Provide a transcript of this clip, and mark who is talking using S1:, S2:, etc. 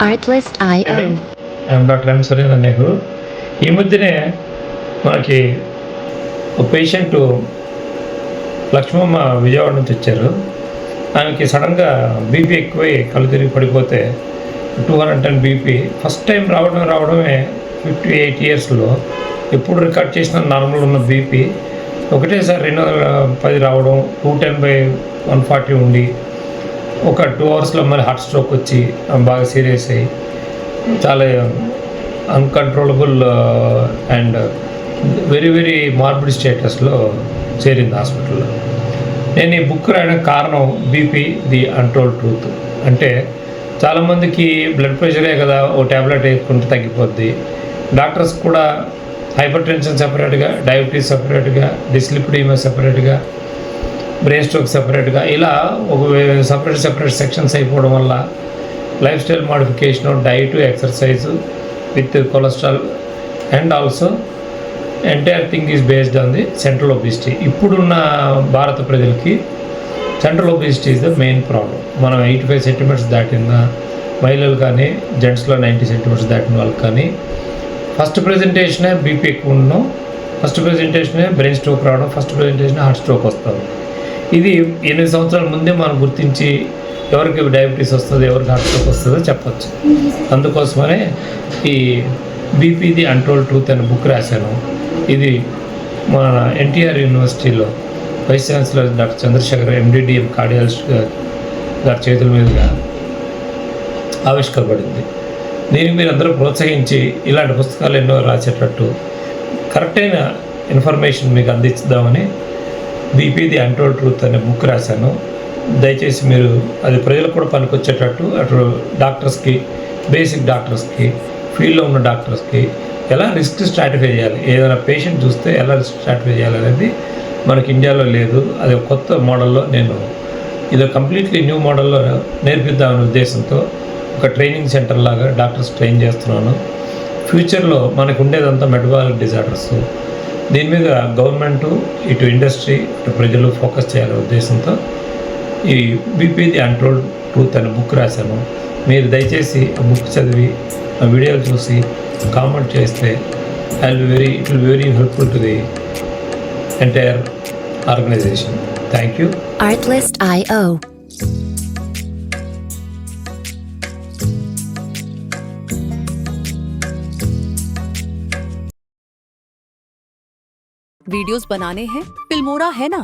S1: Artlist.io.
S2: I'm doctor M Surendra Nehru. ఈ మధ్యనే మనకి ఒక పేషెంట్ లక్ష్మమ్మ విజయవాడ నుంచి వచ్చారు. ఆమెకి సడన్గా బీపీ ఎక్కువై కళ్ళు తిరిగి పడిపోతే 210 బీపీ ఫస్ట్ టైం రావడమే 58 ఇయర్స్లో. ఎప్పుడు రికార్డ్ చేసిన నార్మల్ ఉన్న బీపీ ఒకటేసారి 210 రావడం, 210/140 ఉండి ఒక 2 అవర్స్లో మళ్ళీ హార్ట్ స్ట్రోక్ వచ్చి బాగా సీరియస్ అయ్యి చాలా uncontrollable and very very morbid స్టేటస్లో చేరింది హాస్పిటల్లో. నేను ఈ బుక్ రాయడానికి కారణం బీపీ ది అన్టోల్డ్ ట్రూత్. అంటే చాలామందికి బ్లడ్ ప్రెషరే కదా, ఓ ట్యాబ్లెట్ వేసుకుంటే తగ్గిపోద్ది. డాక్టర్స్ కూడా హైపర్ టెన్షన్ సెపరేట్గా, డయాబెటీస్ సెపరేట్గా, డిస్లిపిడీమా సెపరేట్గా, బ్రెయిన్ స్ట్రోక్ సెపరేట్గా, ఇలా ఒక సెపరేట్ సెక్షన్స్ అయిపోవడం వల్ల life style modification, diet, exercise with cholesterol and also entire thing is based on the central obesity. ఇప్పుడున్న భారత ప్రజలకి central obesity is the main problem. మనం 85 సెంటీమీటర్స్ దాటిన మహిళలు కానీ, జెంట్స్లో 90 సెంటీమీటర్స్ దాటిన వాళ్ళకి కానీ ఫస్ట్ ప్రెజెంటేషనే బీపీ ఎక్కువ ఉండడం, ఫస్ట్ ప్రెజెంటేషనే బ్రెయిన్ స్ట్రోక్ రావడం, ఫస్ట్ ప్రెజెంటేషనే హార్ట్ స్ట్రోక్ వస్తుంది. ఇది 8 సంవత్సరాల ముందే మనం గుర్తించి ఎవరికి డయాబెటీస్ వస్తుంది, ఎవరికి హార్ట్ స్ట్రోక్ వస్తుందో చెప్పచ్చు. అందుకోసమనే ఈ బీపీ ది అన్టోల్డ్ ట్రూత్ అనే బుక్ రాశాను. ఇది మన ఎన్టీఆర్ యూనివర్సిటీలో vice chancellor doctor Chandrasekhar MD DM cardiologist గారి చేతుల మీదుగా ఆవిష్కరపడింది. దీనికి మీరు అందరూ ప్రోత్సహించి ఇలాంటి పుస్తకాలు ఎన్నో రాసేటట్టు కరెక్ట్ అయిన ఇన్ఫర్మేషన్ మీకు అందించుదామని బీపీ ది అన్టోల్డ్ ట్రూత్ అనే బుక్ రాశాను. దయచేసి మీరు అది ప్రజలకు కూడా పనికొచ్చేటట్టు, అటు డాక్టర్స్కి, బేసిక్ డాక్టర్స్కి, ఫీల్డ్లో ఉన్న డాక్టర్స్కి ఎలా రిస్క్ స్ట్రాటిఫై చేయాలి, ఏదైనా పేషెంట్ చూస్తే ఎలా రిస్క్ స్ట్రాటిఫై చేయాలనేది మనకి ఇండియాలో లేదు. అది కొత్త మోడల్లో నేను ఇది కంప్లీట్లీ న్యూ మోడల్లో నేర్పిద్దామనే ఉద్దేశంతో ఒక ట్రైనింగ్ సెంటర్ లాగా డాక్టర్స్ ట్రైన్ చేస్తున్నాను. ఫ్యూచర్లో మనకు ఉండేదంతా మెటబాలిక్ డిజార్డర్స్. దీని మీద గవర్నమెంటు, ఇటు ఇండస్ట్రీ, ఇటు ప్రజలు ఫోకస్ చేయాలనే ఉద్దేశంతో ఈ బీపీ ది అన్టోల్డ్ ట్రూత్ అనే బుక్ రాశాను. మీరు దయచేసి ఆ బుక్ చదివి ఆ వీడియోలు చూసి కామెంట్ చేస్తే it will be very helpful to the entire organisation. Thank you.
S1: Artlist.io.
S3: Videos बनाने हैं, फिल्मोरा है ना।